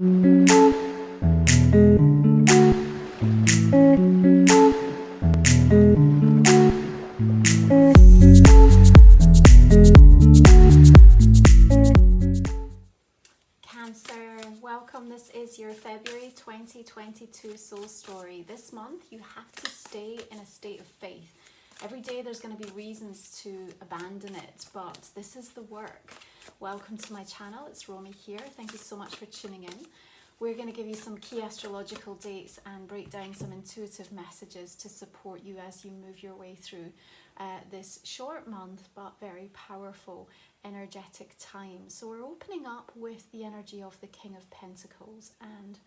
Cancer, welcome. This is your February 2022 soul story. This month you have to stay in a state of faith. Every day there's going to be reasons to abandon it, but this is the work. Welcome to my channel. It's Romy here. Thank you so much for tuning in. We're going to give you some key astrological dates and break down some intuitive messages to support you as you move your way through this short month but very powerful energetic time. So we're opening up with the energy of the King of Pentacles, and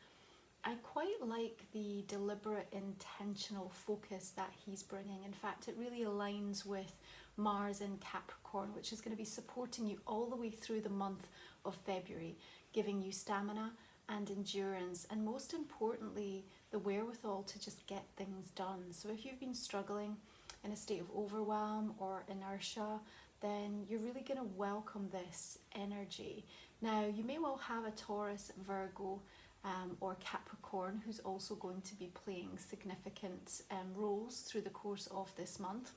I quite like the deliberate, intentional focus that he's bringing. In fact, it really aligns with Mars in Capricorn, which is going to be supporting you all the way through the month of February, giving you stamina and endurance, and most importantly, the wherewithal to just get things done. So if you've been struggling in a state of overwhelm or inertia, then you're really going to welcome this energy. Now, you may well have a Taurus, Virgo, or Capricorn who's also going to be playing significant roles through the course of this month.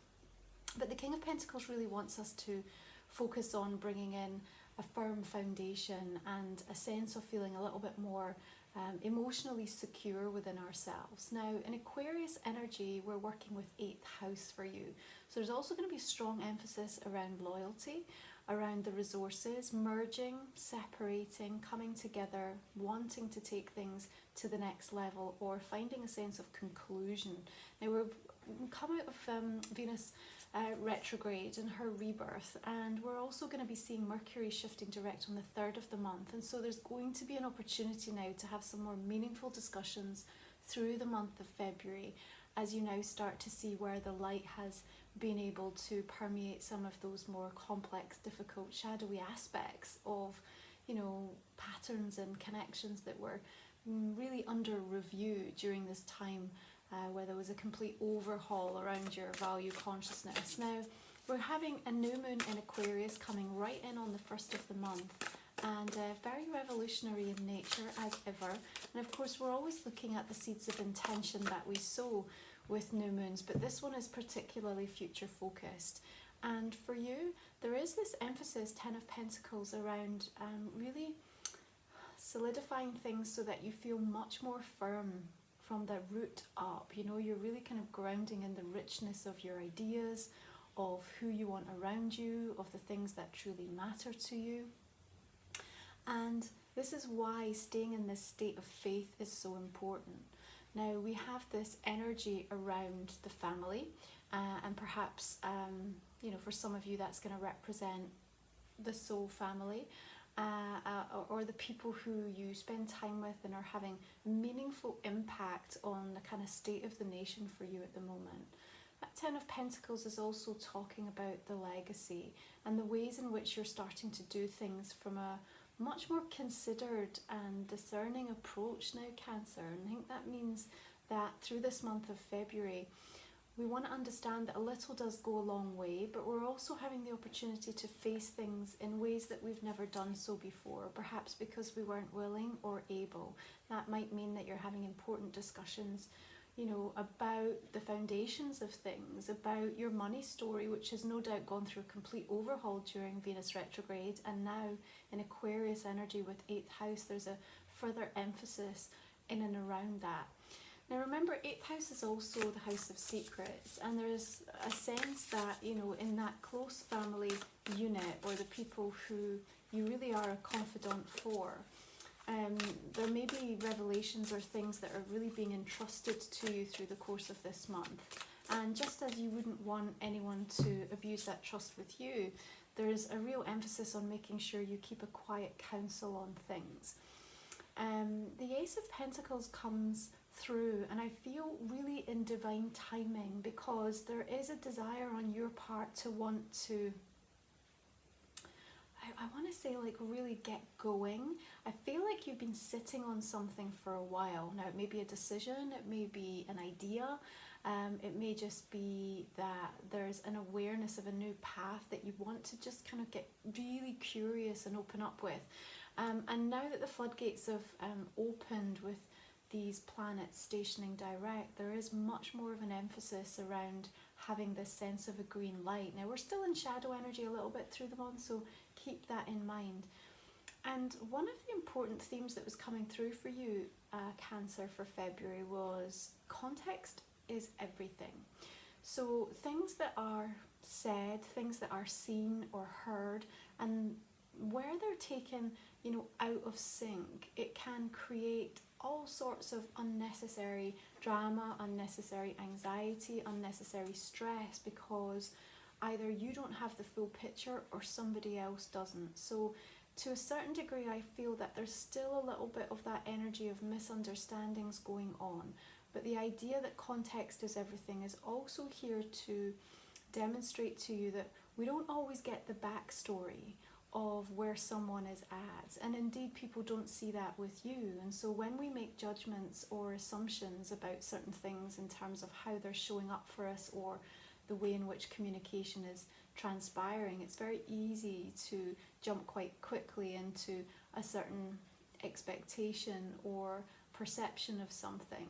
But the King of Pentacles really wants us to focus on bringing in a firm foundation and a sense of feeling a little bit more emotionally secure within ourselves. Now, in Aquarius energy, we're working with 8th house for you. So there's also going to be strong emphasis around loyalty, around the resources, merging, separating, coming together, wanting to take things to the next level, or finding a sense of conclusion. Now, we've come out of Venus retrograde and her rebirth, and we're also going to be seeing Mercury shifting direct on the 3rd of the month, and so there's going to be an opportunity now to have some more meaningful discussions through the month of February as you now start to see where the light has been able to permeate some of those more complex, difficult, shadowy aspects of, patterns and connections that were really under review during this time, where there was a complete overhaul around your value consciousness. Now, we're having a new moon in Aquarius coming right in on the 1st of the month, and very revolutionary in nature as ever. And of course, we're always looking at the seeds of intention that we sow with new moons, but this one is particularly future focused. And for you, there is this emphasis, 10 of Pentacles, around really solidifying things so that you feel much more firm from the root up. You're really kind of grounding in the richness of your ideas, of who you want around you, of the things that truly matter to you. And this is why staying in this state of faith is so important. Now, we have this energy around the family, and perhaps, for some of you that's going to represent the soul family, or the people who you spend time with and are having meaningful impact on the kind of state of the nation for you at the moment. That 10 of Pentacles is also talking about the legacy and the ways in which you're starting to do things from a much more considered and discerning approach now, Cancer. And I think that means that through this month of February, we want to understand that a little does go a long way, but we're also having the opportunity to face things in ways that we've never done so before, perhaps because we weren't willing or able. That might mean that you're having important discussions, about the foundations of things, about your money story, which has no doubt gone through a complete overhaul during Venus retrograde, and now in Aquarius energy with 8th house, there's a further emphasis in and around that. Now remember, 8th house is also the house of secrets, and there's a sense that, in that close family unit, or the people who you really are a confidant for, there may be revelations or things that are really being entrusted to you through the course of this month. And just as you wouldn't want anyone to abuse that trust with you, there's a real emphasis on making sure you keep a quiet counsel on things. The Ace of Pentacles comes through, and I feel really in divine timing, because there is a desire on your part to want to, I want to say, like, really get going. I feel like you've been sitting on something for a while. Now, it may be a decision, it may be an idea, it may just be that there's an awareness of a new path that you want to just kind of get really curious and open up with. And now that the floodgates have opened with these planets stationing direct, there is much more of an emphasis around having this sense of a green light. Now we're still in shadow energy a little bit through the month, so keep that in mind. And one of the important themes that was coming through for you, Cancer, for February was context is everything. So things that are said, things that are seen or heard, and where they're taken, out of sync, it can create all sorts of unnecessary drama, unnecessary anxiety, unnecessary stress, because either you don't have the full picture or somebody else doesn't. So to a certain degree, I feel that there's still a little bit of that energy of misunderstandings going on. But the idea that context is everything is also here to demonstrate to you that we don't always get the backstory of where someone is at. And indeed, people don't see that with you. And so when we make judgments or assumptions about certain things in terms of how they're showing up for us or the way in which communication is transpiring, it's very easy to jump quite quickly into a certain expectation or perception of something.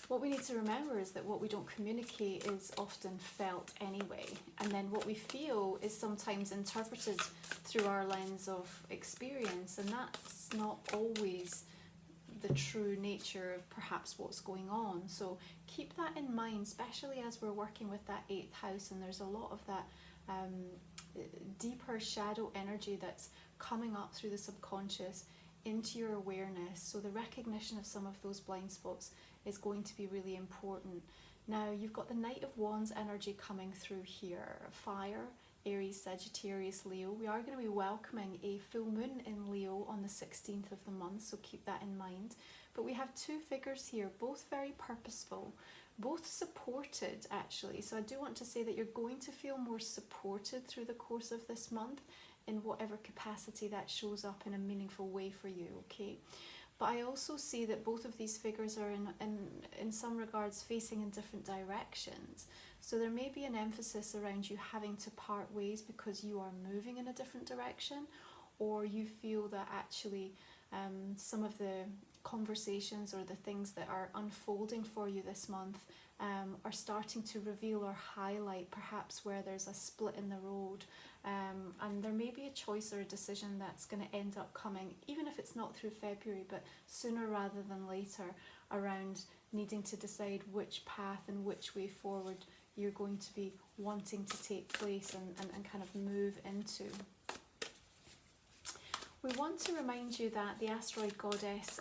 What we need to remember is that what we don't communicate is often felt anyway, and then what we feel is sometimes interpreted through our lens of experience, and that's not always the true nature of perhaps what's going on. So keep that in mind, especially as we're working with that 8th house, and there's a lot of that deeper shadow energy that's coming up through the subconscious into your awareness. So the recognition of some of those blind spots is going to be really important. Now you've got the Knight of Wands energy coming through here. Fire, Aries, Sagittarius, Leo. We are going to be welcoming a full moon in Leo on the 16th of the month, so keep that in mind. But we have two figures here, both very purposeful, both supported actually. So I do want to say that you're going to feel more supported through the course of this month in whatever capacity that shows up in a meaningful way for you, okay? But I also see that both of these figures are in some regards facing in different directions. So there may be an emphasis around you having to part ways because you are moving in a different direction, or you feel that actually some of the conversations or the things that are unfolding for you this month are starting to reveal or highlight perhaps where there's a split in the road, and there may be a choice or a decision that's going to end up coming, even if it's not through February, but sooner rather than later, around needing to decide which path and which way forward you're going to be wanting to take place and kind of move into. We want to remind you that the asteroid goddess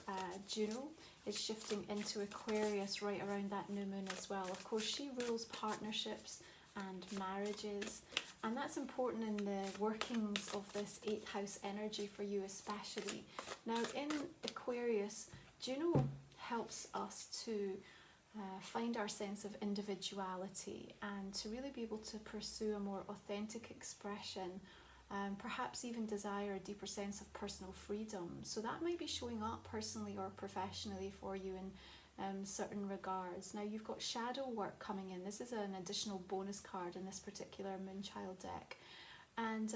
Juno is shifting into Aquarius right around that new moon as well. Of course, she rules partnerships and marriages, and that's important in the workings of this 8th house energy for you especially. Now in Aquarius, Juno helps us to find our sense of individuality and to really be able to pursue a more authentic expression, perhaps even desire a deeper sense of personal freedom. So that might be showing up personally or professionally for you in certain regards. Now you've got shadow work coming in. This is an additional bonus card in this particular Moonchild deck, and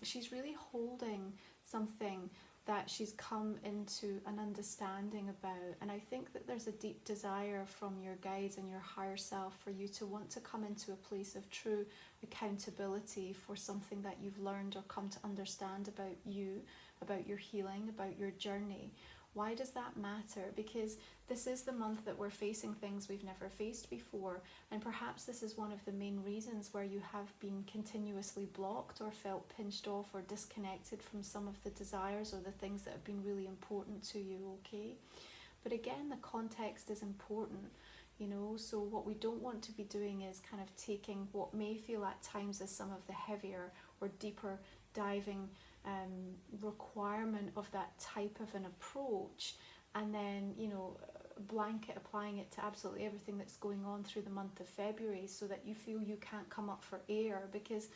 she's really holding something that she's come into an understanding about, and I think that there's a deep desire from your guides and your higher self for you to want to come into a place of true accountability for something that you've learned or come to understand about you, about your healing, about your journey. Why does that matter? Because this is the month that we're facing things we've never faced before, and perhaps this is one of the main reasons where you have been continuously blocked or felt pinched off or disconnected from some of the desires or the things that have been really important to you, okay? But again, the context is important, you know, so what we don't want to be doing is kind of taking what may feel at times as some of the heavier or deeper diving requirement of that type of an approach, and then, you know, blanket applying it to absolutely everything that's going on through the month of February, so that you feel you can't come up for air, because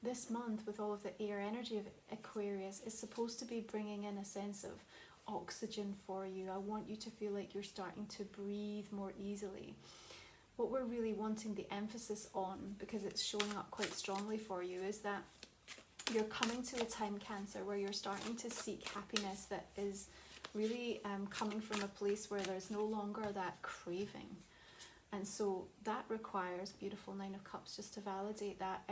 this month with all of the air energy of Aquarius is supposed to be bringing in a sense of oxygen for you. I want you to feel like you're starting to breathe more easily. What we're really wanting the emphasis on, because it's showing up quite strongly for you, is that you're coming to a time, Cancer, where you're starting to seek happiness that is really coming from a place where there's no longer that craving. And so that requires, beautiful Nine of Cups, just to validate that,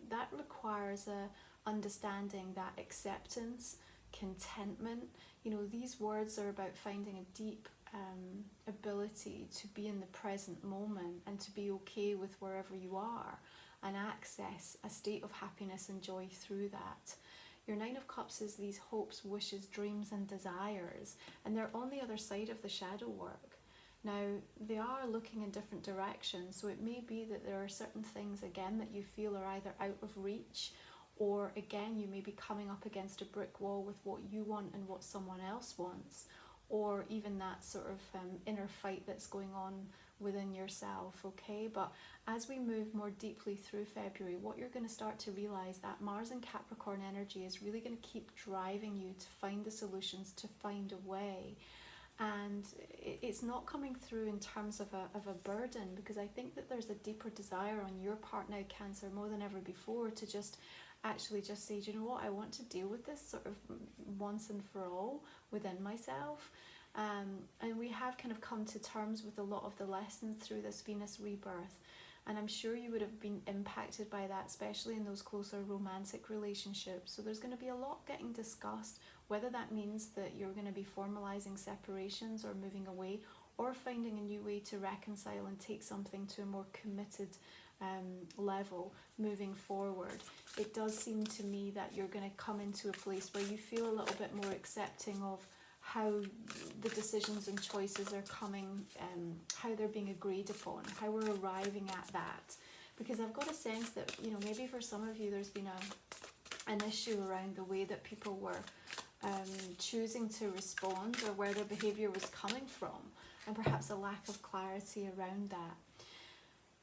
that requires a understanding that acceptance, contentment, you know, these words are about finding a deep ability to be in the present moment and to be okay with wherever you are and access a state of happiness and joy through that. Your Nine of Cups is these hopes, wishes, dreams and desires, and they're on the other side of the shadow work. Now, they are looking in different directions, so it may be that there are certain things, again, that you feel are either out of reach, or again, you may be coming up against a brick wall with what you want and what someone else wants, or even that sort of inner fight that's going on within yourself, okay? But as we move more deeply through February, what you're going to start to realize that Mars and Capricorn energy is really going to keep driving you to find the solutions, to find a way. And it's not coming through in terms of a burden, because I think that there's a deeper desire on your part now, Cancer, more than ever before, to just actually just say, do you know what, I want to deal with this sort of once and for all within myself. And we have kind of come to terms with a lot of the lessons through this Venus rebirth. And I'm sure you would have been impacted by that, especially in those closer romantic relationships. So there's going to be a lot getting discussed, whether that means that you're going to be formalizing separations or moving away, or finding a new way to reconcile and take something to a more committed level moving forward. It does seem to me that you're going to come into a place where you feel a little bit more accepting of how the decisions and choices are coming, how they're being agreed upon, how we're arriving at that. Because I've got a sense that, you know, maybe for some of you there's been an issue around the way that people were choosing to respond, or where their behaviour was coming from, and perhaps a lack of clarity around that.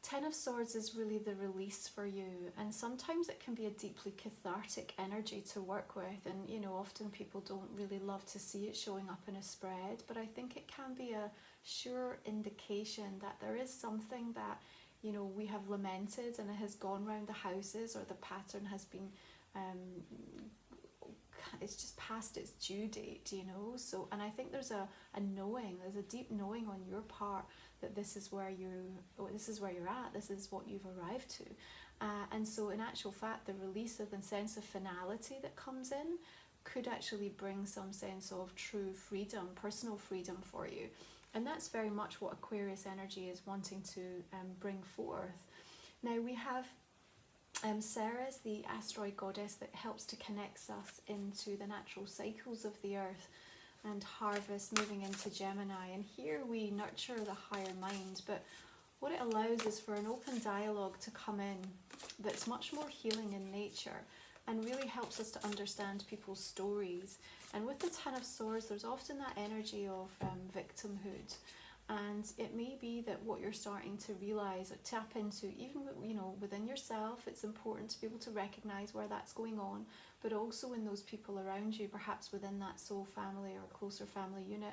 Ten of Swords is really the release for you, and sometimes it can be a deeply cathartic energy to work with, and you know, often people don't really love to see it showing up in a spread, but I think it can be a sure indication that there is something that, you know, we have lamented and it has gone round the houses, or the pattern has been it's just past its due date, you know. So, and I think there's a knowing, there's a deep knowing on your part that this is where you're at, this is what you've arrived to. And so in actual fact, the release of the sense of finality that comes in could actually bring some sense of true freedom, personal freedom for you. And that's very much what Aquarius energy is wanting to bring forth. Now we have Sarah is the asteroid goddess that helps to connect us into the natural cycles of the earth and harvest, moving into Gemini. And here we nurture the higher mind, but what it allows is for an open dialogue to come in that's much more healing in nature and really helps us to understand people's stories. And with the Ten of Swords, there's often that energy of victimhood. And it may be that what you're starting to realize or tap into, even, you know, within yourself, it's important to be able to recognize where that's going on, but also in those people around you, perhaps within that soul family or closer family unit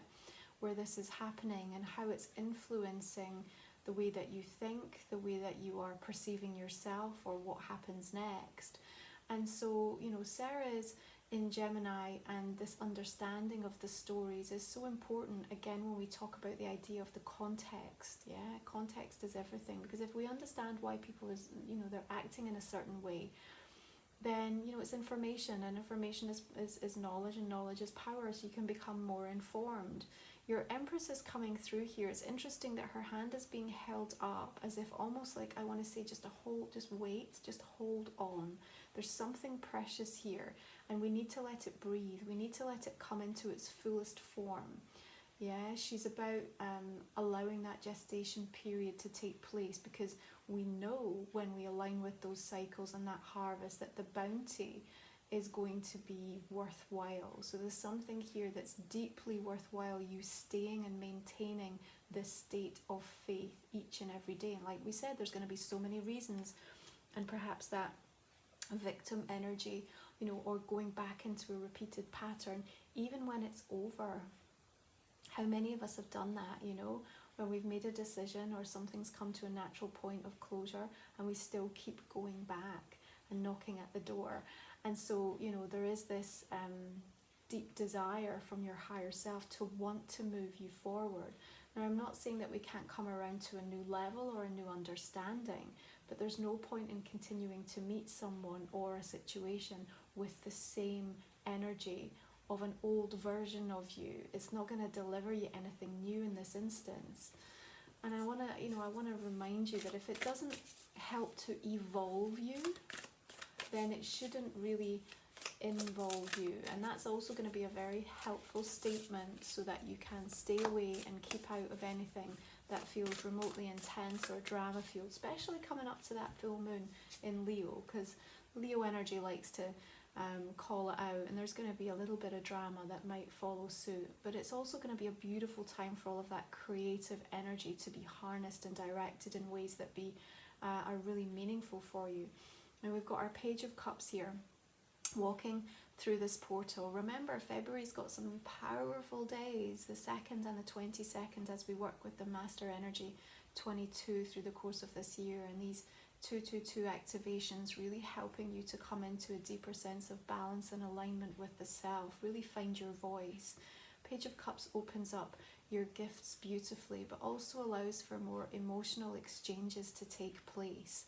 where this is happening, and how it's influencing the way that you think, the way that you are perceiving yourself, or what happens next. And so, you know, Sarah is in Gemini, and this understanding of the stories is so important, again, when we talk about the idea of the context. Yeah, context is everything, because if we understand why people is, you know, they're acting in a certain way, then, you know, it's information, and information is knowledge, and knowledge is power, so you can become more informed. Your Empress is coming through here. It's interesting that her hand is being held up as if almost like, I want to say, just wait, just hold on. There's something precious here, and we need to let it breathe. We need to let it come into its fullest form. Yeah, she's about allowing that gestation period to take place, because we know when we align with those cycles and that harvest that the bounty is going to be worthwhile. So there's something here that's deeply worthwhile, you staying and maintaining this state of faith each and every day. And like we said, there's going to be so many reasons, and perhaps that victim energy, you know, or going back into a repeated pattern, even when it's over. How many of us have done that, you know, when we've made a decision or something's come to a natural point of closure, and we still keep going back and knocking at the door. And so, you know, there is this deep desire from your higher self to want to move you forward. Now, I'm not saying that we can't come around to a new level or a new understanding, but there's no point in continuing to meet someone or a situation with the same energy of an old version of you. It's not going to deliver you anything new in this instance. And I want to remind you that if it doesn't help to evolve you, then it shouldn't really involve you. And that's also going to be a very helpful statement so that you can stay away and keep out of anything that feels remotely intense or drama filled, especially coming up to that full moon in Leo, because Leo energy likes to call it out, and there's going to be a little bit of drama that might follow suit. But it's also going to be a beautiful time for all of that creative energy to be harnessed and directed in ways that are really meaningful for you. And we've got our Page of Cups here, walking through this portal. Remember, February's got some powerful days, the 2nd and the 22nd, as we work with the Master Energy 22 through the course of this year, and these 222 activations really helping you to come into a deeper sense of balance and alignment with the self, really find your voice. Page of Cups opens up your gifts beautifully, but also allows for more emotional exchanges to take place.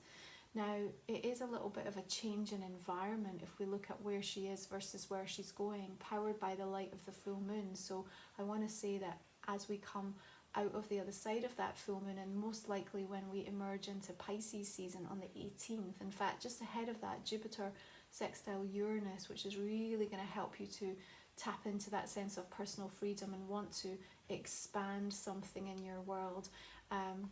Now, it is a little bit of a change in environment if we look at where she is versus where she's going, powered by the light of the full moon. So I want to say that as we come out of the other side of that full moon, and most likely when we emerge into Pisces season on the 18th, in fact, just ahead of that, Jupiter sextile Uranus, which is really going to help you to tap into that sense of personal freedom and want to expand something in your world.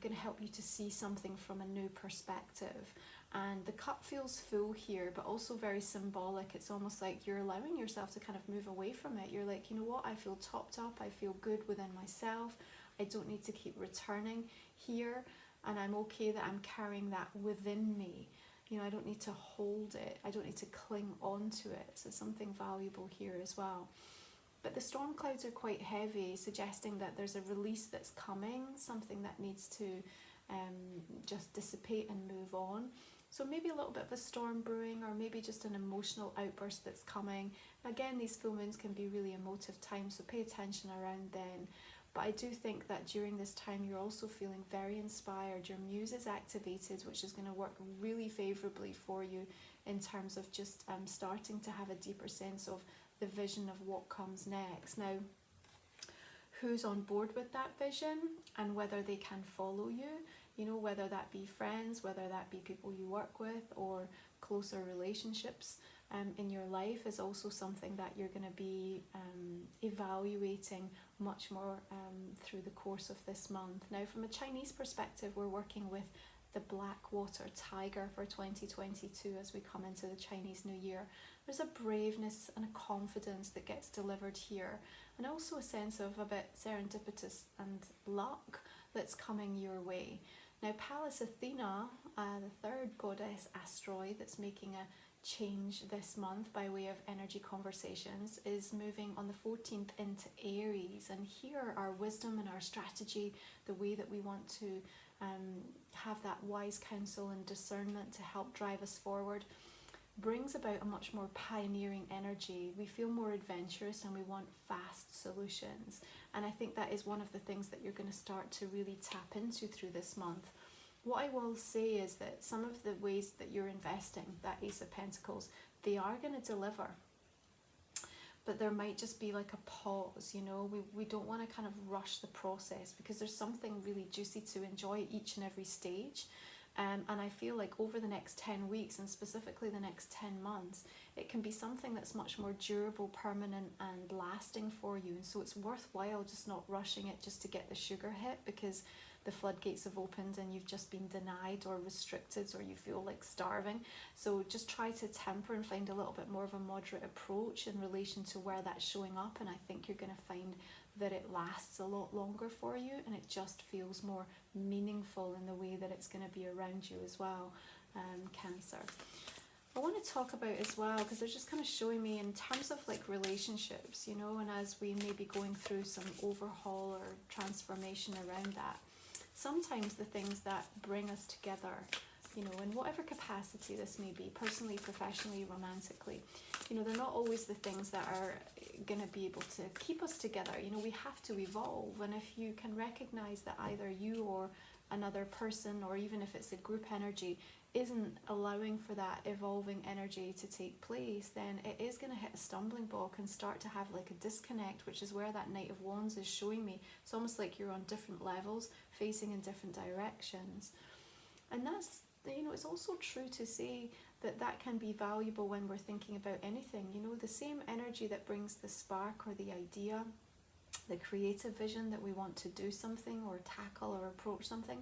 Going to help you to see something from a new perspective. And the cup feels full here, but also very symbolic. It's almost like you're allowing yourself to kind of move away from it. You're like, you know what, I feel topped up, I feel good within myself, I don't need to keep returning here, and I'm okay that I'm carrying that within me. You know, I don't need to hold it, I don't need to cling on to it. So something valuable here as well. But the storm clouds are quite heavy, suggesting that there's a release that's coming, something that needs to just dissipate and move on. So maybe a little bit of a storm brewing, or maybe just an emotional outburst that's coming. Again, these full moons can be really emotive times, so pay attention around then. But I do think that during this time you're also feeling very inspired. Your muse is activated, which is going to work really favourably for you in terms of just starting to have a deeper sense of the vision of what comes next. Now, who's on board with that vision and whether they can follow you, you know, whether that be friends, whether that be people you work with, or closer relationships in your life, is also something that you're going to be evaluating much more through the course of this month. Now, from a Chinese perspective, we're working with the black water tiger for 2022 as we come into the Chinese New Year. There's a braveness and a confidence that gets delivered here, and also a sense of a bit serendipitous and luck that's coming your way. Now, Pallas Athena, the third goddess asteroid that's making a change this month by way of energy conversations, is moving on the 14th into Aries, and here our wisdom and our strategy, the way that we want to have that wise counsel and discernment to help drive us forward, brings about a much more pioneering energy. We feel more adventurous and we want fast solutions, and I think that is one of the things that you're going to start to really tap into through this month. What I will say is that some of the ways that you're investing, that Ace of Pentacles, they are going to deliver. But there might just be like a pause, you know. We don't want to kind of rush the process, because there's something really juicy to enjoy each and every stage. And I feel like over the next 10 weeks, and specifically the next 10 months, it can be something that's much more durable, permanent and lasting for you. And so it's worthwhile just not rushing it just to get the sugar hit, because the floodgates have opened and you've just been denied or restricted, or you feel like starving. So just try to temper and find a little bit more of a moderate approach in relation to where that's showing up, and I think you're going to find that it lasts a lot longer for you, and it just feels more meaningful in the way that it's going to be around you as well, Cancer. I want to talk about as well, because they're just kind of showing me in terms of like relationships, you know, and as we may be going through some overhaul or transformation around that, sometimes the things that bring us together you know, in whatever capacity this may be, personally, professionally, romantically. You know, they're not always the things that are going to be able to keep us together. You know, we have to evolve, and if you can recognize that either you or another person, or even if it's a group energy, isn't allowing for that evolving energy to take place, then it is going to hit a stumbling block and start to have like a disconnect, which is where that Knight of Wands is showing me. It's almost like you're on different levels, facing in different directions. And that's, you know, it's also true to say that that can be valuable when we're thinking about anything. You know, the same energy that brings the spark or the idea, the creative vision that we want to do something or tackle or approach something,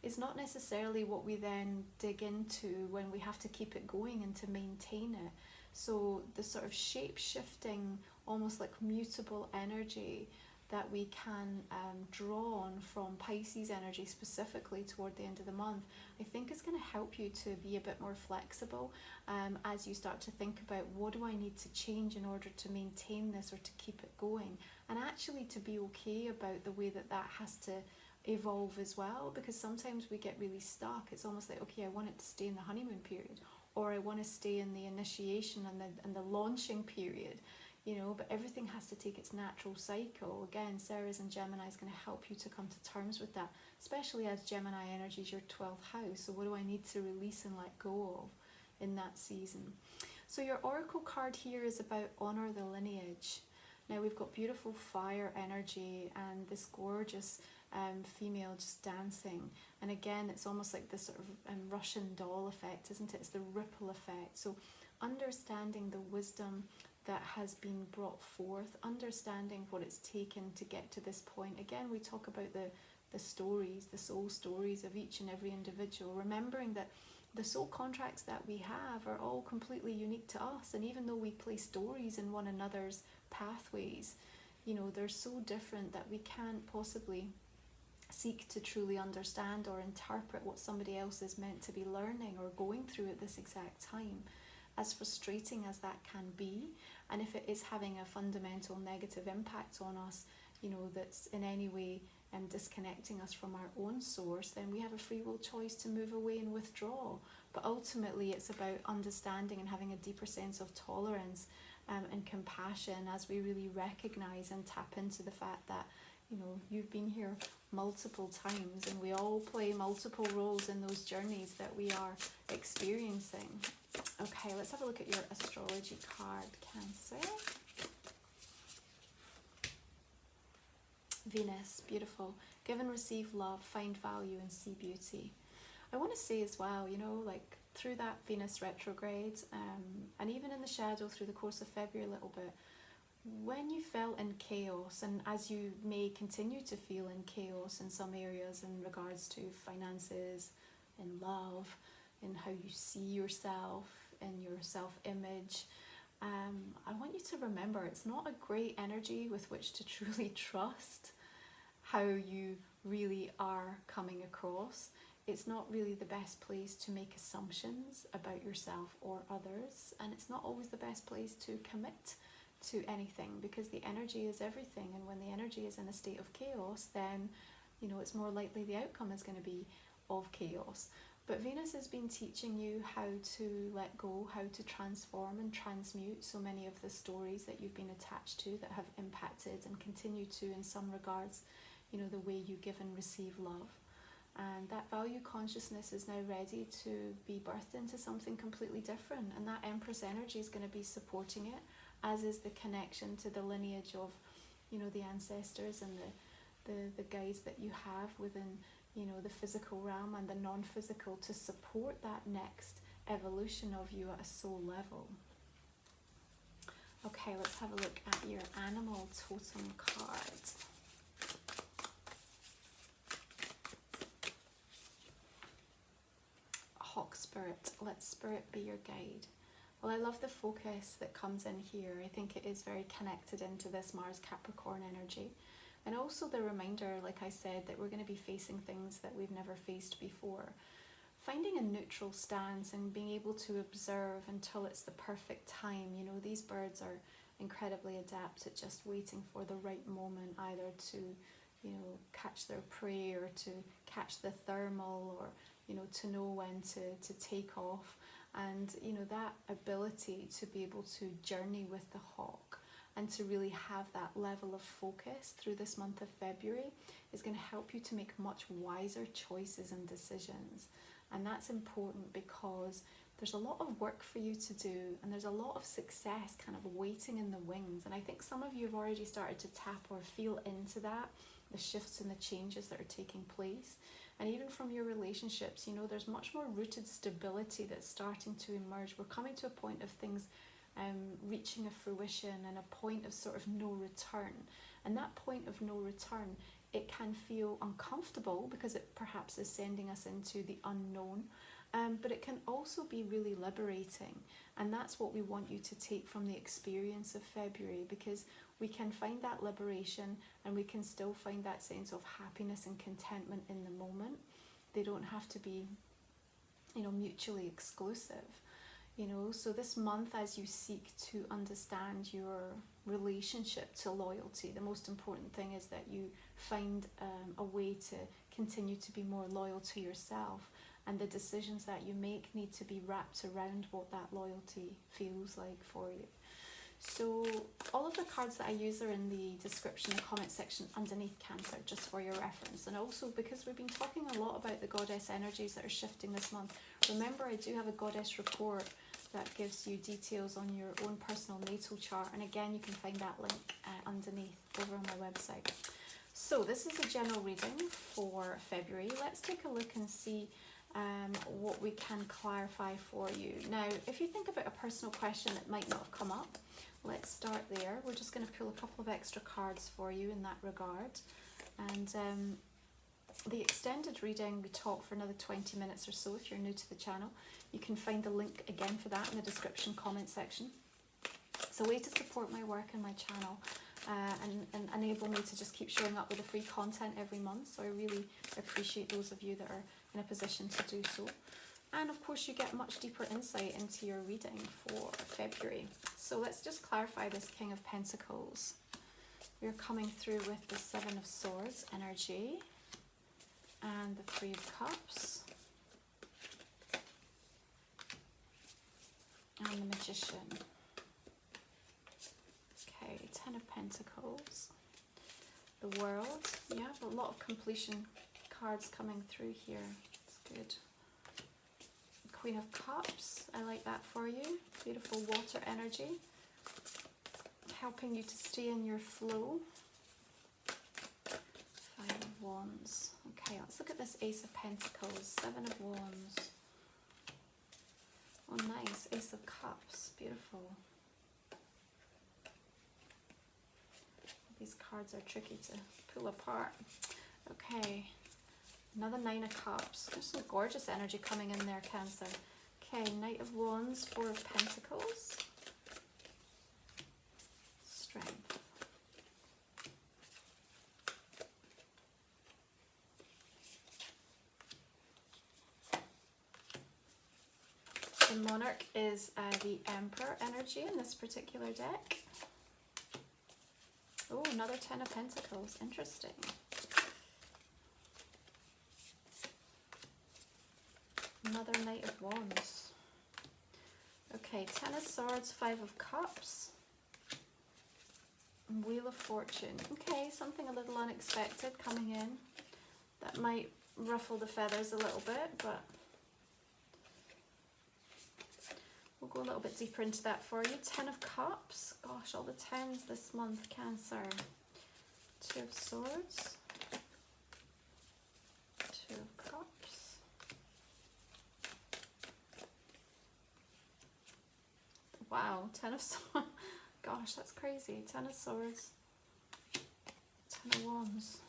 is not necessarily what we then dig into when we have to keep it going and to maintain it. So the sort of shape-shifting, almost like mutable energy that we can draw on from Pisces energy specifically toward the end of the month, I think is going to help you to be a bit more flexible as you start to think about, what do I need to change in order to maintain this or to keep it going, and actually to be okay about the way that that has to evolve as well, because sometimes we get really stuck. It's almost like, okay, I want it to stay in the honeymoon period, or I want to stay in the initiation and the launching period, you know, but everything has to take its natural cycle. Again, Ceres and Gemini is going to help you to come to terms with that, especially as Gemini energy is your 12th house. So what do I need to release and let go of in that season? So your oracle card here is about honor the lineage. Now we've got beautiful fire energy and this gorgeous female just dancing, and again it's almost like this sort of Russian doll effect, isn't it? It's the ripple effect. So understanding the wisdom that has been brought forth, understanding what it's taken to get to this point. Again, we talk about the stories, the soul stories of each and every individual, remembering that the soul contracts that we have are all completely unique to us, and even though we play stories in one another's pathways, you know, they're so different that we can't possibly seek to truly understand or interpret what somebody else is meant to be learning or going through at this exact time, as frustrating as that can be. And if it is having a fundamental negative impact on us, you know, that's in any way disconnecting us from our own source, then we have a free will choice to move away and withdraw. But ultimately it's about understanding and having a deeper sense of tolerance and compassion as we really recognize and tap into the fact that, you know, you've been here multiple times and we all play multiple roles in those journeys that we are experiencing. Okay, let's have a look at your astrology card, Cancer. Venus, beautiful. Give and receive love, find value and see beauty. I want to say as well, you know, like through that Venus retrograde and even in the shadow through the course of February a little bit, when you felt in chaos, and as you may continue to feel in chaos in some areas in regards to finances, in love, in how you see yourself, in your self-image, I want you to remember it's not a great energy with which to truly trust how you really are coming across. It's not really the best place to make assumptions about yourself or others, and it's not always the best place to commit to anything, because the energy is everything, and when the energy is in a state of chaos, then, you know, it's more likely the outcome is going to be of chaos. But Venus has been teaching you how to let go, how to transform and transmute so many of the stories that you've been attached to that have impacted and continue to, in some regards, you know, the way you give and receive love. And that value consciousness is now ready to be birthed into something completely different, and that Empress energy is going to be supporting it, as is the connection to the lineage of, you know, the ancestors and the guides that you have within, you know, the physical realm and the non-physical, to support that next evolution of you at a soul level. Okay, let's have a look at your animal totem card. Hawk Spirit, let Spirit be your guide. Well, I love the focus that comes in here. I think it is very connected into this Mars Capricorn energy. And also the reminder, like I said, that we're going to be facing things that we've never faced before. Finding a neutral stance and being able to observe until it's the perfect time. You know, these birds are incredibly adept at just waiting for the right moment, either to, you know, catch their prey, or to catch the thermal, or, you know, to know when to take off. And, you know, that ability to be able to journey with the hawk and to really have that level of focus through this month of February is going to help you to make much wiser choices and decisions. And that's important because there's a lot of work for you to do, and there's a lot of success kind of waiting in the wings. And I think some of you have already started to tap or feel into that, the shifts and the changes that are taking place. And even from your relationships, you know, there's much more rooted stability that's starting to emerge. We're coming to a point of things reaching a fruition, and a point of sort of no return. And that point of no return, it can feel uncomfortable because it perhaps is sending us into the unknown, but it can also be really liberating. And that's what we want you to take from the experience of February, because we can find that liberation, and we can still find that sense of happiness and contentment in the moment. They don't have to be, you know, mutually exclusive. You know, so this month, as you seek to understand your relationship to loyalty, the most important thing is that you find a way to continue to be more loyal to yourself, and the decisions that you make need to be wrapped around what that loyalty feels like for you. So all of the cards that I use are in the description, the comment section underneath, Cancer, just for your reference. And also, because we've been talking a lot about the goddess energies that are shifting this month, remember I do have a goddess report that gives you details on your own personal natal chart. And again, you can find that link underneath over on my website. So this is a general reading for February. Let's take a look and see what we can clarify for you. Now, if you think about a personal question that might not have come up, let's start there. We're just going to pull a couple of extra cards for you in that regard. And the extended reading, we talk for another 20 minutes or so. If you're new to the channel, you can find the link again for that in the description comment section. It's a way to support my work and my channel, and enable me to just keep showing up with the free content every month. So I really appreciate those of you that are in a position to do so. And of course, you get much deeper insight into your reading for February. So let's just clarify this King of Pentacles. We're coming through with the Seven of Swords energy and the Three of Cups and the Magician. Okay, Ten of Pentacles, the World. Yeah, a lot of completion cards coming through here. It's good. Queen of Cups, I like that for you. Beautiful water energy, helping you to stay in your flow. Five of Wands. Okay, let's look at this Ace of Pentacles, Seven of Wands. Oh, nice. Ace of Cups, beautiful. These cards are tricky to pull apart. Okay. Another Nine of Cups. There's some gorgeous energy coming in there, Cancer. Okay, Knight of Wands, Four of Pentacles. Strength. The Monarch is the Emperor energy in this particular deck. Oh, another Ten of Pentacles. Interesting. Another Knight of Wands. Okay, Ten of Swords, Five of Cups. And Wheel of Fortune. Okay, something a little unexpected coming in. That might ruffle the feathers a little bit, but we'll go a little bit deeper into that for you. Ten of Cups. Gosh, all the tens this month, Cancer. Two of Swords. Two of Cups. Wow, Ten of Swords. Gosh, that's crazy. Ten of Swords. Ten of Wands.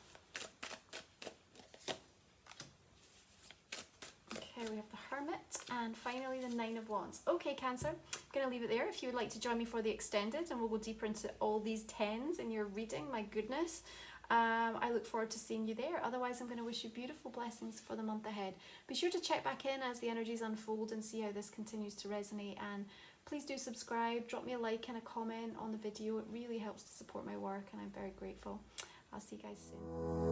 Okay, we have the Hermit, and finally the Nine of Wands. Okay, Cancer, I'm going to leave it there. If you would like to join me for the extended, and we'll go deeper into all these tens in your reading, my goodness. I look forward to seeing you there. Otherwise, I'm going to wish you beautiful blessings for the month ahead. Be sure to check back in as the energies unfold and see how this continues to resonate. And please do subscribe, drop me a like and a comment on the video. It really helps to support my work, and I'm very grateful. I'll see you guys soon.